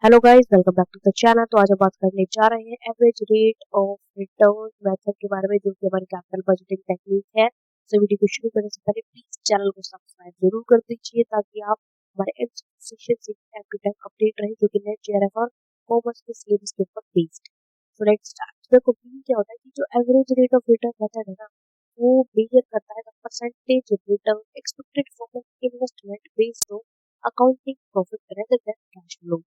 Hello guys, welcome back to the channel. तो आज हम बात करने जा रहे हैं average rate of return method के बारे में, जो कि हमारी कैपिटल बजटिंग टेक्निक है। तो वीडियो को शुरू करने से पहले प्लीज चैनल को सब्सक्राइब जरूर कर दीजिए, ताकि आप हमारे एजुकेशन से एवरी टाइम अपडेट रहे, जो कि नेट जेआरएफ और कॉमर्स के सिलेबस के ऊपर बेस्ड। So let's start. देखो क्या होता है कि जो average rate of return method है ना, वो मेजर करता है the percentage return expected from an investment based on accounting profit rather than cash flow.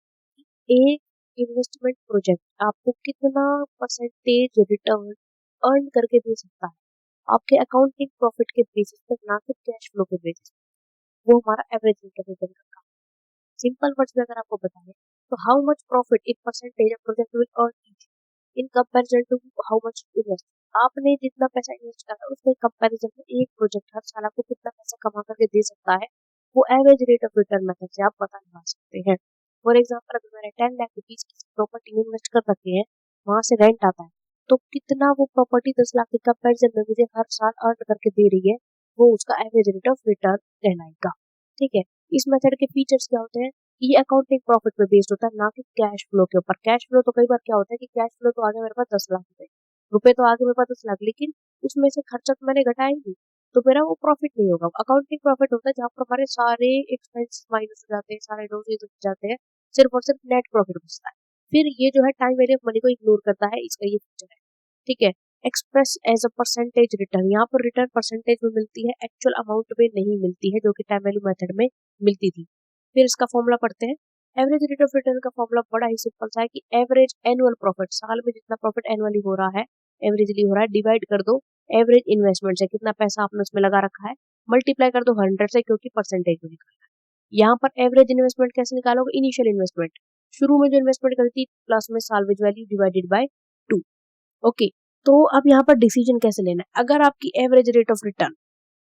एक इन्वेस्टमेंट प्रोजेक्ट आपको कितना परसेंटेज रिटर्न अर्न करके दे सकता है, आपके अकाउंटिंग प्रॉफिट के बेसिस पर, ना कि कैश फ्लो के बेसिस पर। वो हमारा एवरेज रेट ऑफ रिटर्न का काम। सिंपल वर्ड्स में अगर आपको बताएं, तो how much profit in percentage of project will earn each in comparison to how much invest. आपने जितना पैसा इन्वेस्ट करा, उसके कंपैरिजन में एक प्रोजेक्ट हर साल आपको कितना पैसा कमा करके दे सकता है, वो average rate of return method से आप पता लगा सकते हैं। फॉर एग्जाम्पल, अगर मैंने 10 लाख रुपीज किसी प्रॉपर्टी में इन्वेस्ट कर रखे हैं, वहां से रेंट आता है, तो कितना वो प्रॉपर्टी 10 लाख के कंपैरिजन में मुझे हर साल अर्न करके दे रही है, वो उसका एवरेज रेट ऑफ रिटर्न कहलाएगा। ठीक है। इस मेथड के फीचर्स क्या होते हैं? ये अकाउंटिंग प्रॉफिट पे बेस्ड होता है, ना कि कैश फ्लो के ऊपर। कैश फ्लो तो कई बार क्या होता है कि कैश फ्लो तो आगे मेरे पास 10 लाख रुपए तो आगे मेरे पास 10 लाख, लेकिन उसमें से खर्चा तो मैंने घटाया ही नहीं, तो मेरा वो प्रॉफिट नहीं होगा। अकाउंटिंग प्रॉफिट होता है जहाँ पर हमारे सारे एक्सपेंस माइनस हो जाते हैं, सारे लॉसेस हो जाते हैं, सिर्फ और सिर्फ नेट प्रॉफिट बचता है। फिर ये जो है टाइम वैल्यू ऑफ मनी को इग्नोर करता है, इसका ये फीचर है। ठीक है। Express as a percentage return, यहाँ पर रिटर्न परसेंटेज में मिलती है, एक्चुअल अमाउंट में नहीं मिलती है, जो कि टाइम वैल्यू मेथड में मिलती थी। फिर इसका फॉर्मूला पढ़ते हैं। एवरेज रेट ऑफ रिटर्न का फॉर्मूला बड़ा ही सिंपल सा है कि एवरेज एनुअल प्रॉफिट, साल में जितना प्रॉफिट एनुअली हो रहा है, एवरेजली हो रहा है, डिवाइड कर दो एवरेज इन्वेस्टमेंट से, कितना पैसा आपने उसमें लगा रखा है, मल्टीप्लाई कर दो 100 से, क्योंकि परसेंटेज में निकालना है। यहाँ पर एवरेज इन्वेस्टमेंट कैसे निकालोगे? इनिशियल इन्वेस्टमेंट, शुरू में जो इन्वेस्टमेंट करी थी, प्लस में salvage value divided by 2। Okay. तो अब यहाँ पर डिसीजन कैसे लेना है? अगर आपकी एवरेज रेट ऑफ रिटर्न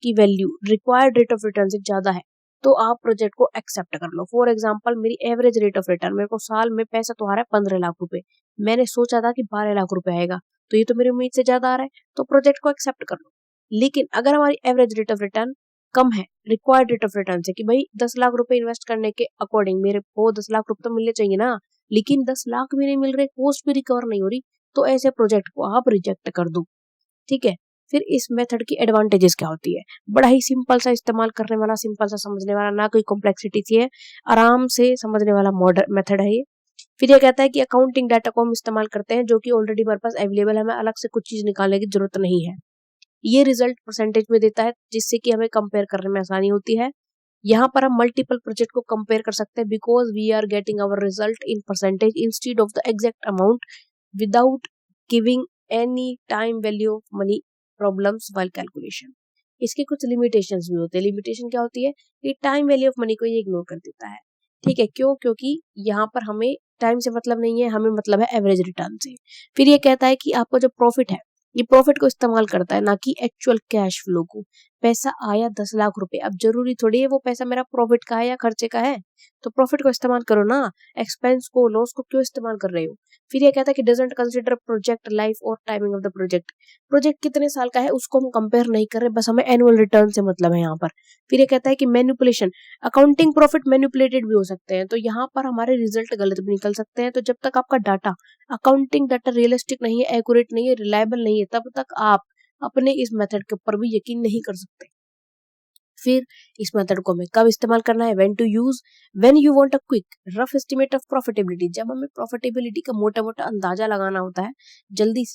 की value required rate of return से ज्यादा है, तो आप प्रोजेक्ट को एक्सेप्ट कर लो। फॉर एग्जांपल, मेरी एवरेज रेट ऑफ रिटर्न, मेरे को साल में पैसा तो आ रहा है 15 लाख रुपए, मैंने सोचा था कि 12 लाख रुपए आएगा, तो ये तो मेरी उम्मीद से ज्यादा आ रहा है, तो प्रोजेक्ट को एक्सेप्ट कर लो। लेकिन अगर हमारी एवरेज रेट ऑफ रिटर्न कम है रिक्वायर्ड रेट ऑफ रिटर्न से, कि भाई 10 लाख रुपए इन्वेस्ट करने के अकॉर्डिंग मेरे को 10 लाख रुपए तो मिलने चाहिए ना, लेकिन 10 लाख भी नहीं मिल रहे, कॉस्ट भी रिकवर नहीं हो रही, तो ऐसे प्रोजेक्ट को आप रिजेक्ट कर दो। ठीक है। फिर इस मेथड की एडवांटेजेस क्या होती है? बड़ा ही सिंपल सा इस्तेमाल करने वाला, सिंपल सा समझने वाला, ना कोई कॉम्प्लेक्सिटी सी है, आराम से समझने वाला मॉडर्न मेथड है ये। फिर ये कहता है कि अकाउंटिंग डाटा को हम इस्तेमाल करते हैं, जो कि ऑलरेडी हमारे पास अवेलेबल है, हमें अलग से कुछ चीज निकालने की जरूरत नहीं है। ये रिजल्ट परसेंटेज में देता है, जिससे कि हमें कंपेयर करने में आसानी होती है। यहाँ पर हम मल्टीपल प्रोजेक्ट को कंपेयर कर सकते हैं, because we are getting our result in percentage instead of the exact amount, without giving any time value of money problems while calculation. इसके कुछ लिमिटेशंस भी होते हैं। लिमिटेशन क्या होती है? कि टाइम वैल्यू ऑफ मनी को ये इग्नोर कर देता है। ठीक है। क्यों? क्योंकि यहाँ पर हमें टाइम से मतलब नहीं है, हमें मतलब है एवरेज रिटर्न से। फिर ये कहता है कि आपका जो प्रॉफिट है, ये प्रॉफिट को इस्तेमाल करता है, ना कि एक्चुअल कैश फ्लो को। पैसा आया 10 लाख रुपए, अब जरूरी थोड़ी है वो पैसा मेरा प्रॉफिट का है या खर्चे का है, तो प्रॉफिट को इस्तेमाल करो ना, एक्सपेंस को, लॉस को क्यों इस्तेमाल कर रहे हो? फिर ये कहता है कि डजंट कंसिडर प्रोजेक्ट लाइफ और timing of the project. Project कितने साल का है उसको हम कंपेयर नहीं कर रहे, बस हमें एनुअल रिटर्न से मतलब है यहाँ पर। फिर ये कहता है कि मैनिपुलेशन, अकाउंटिंग प्रॉफिट मैनिपुलेटेड भी हो सकते हैं, तो यहाँ पर हमारे रिजल्ट गलत भी निकल सकते हैं। तो जब तक आपका डाटा, अकाउंटिंग डाटा रियलिस्टिक नहीं है, एक्यूरेट नहीं है, रिलायबल नहीं है, तब तक आप अपने इस मेथड के ऊपर भी यकीन नहीं कर सकते। फिर इस मेथड को हमें कब इस्तेमाल करना है? When to use, when you want a quick rough estimate of profitability, जब हमें प्रॉफिटेबिलिटी का मोटा मोटा अंदाजा लगाना होता है, जल्दी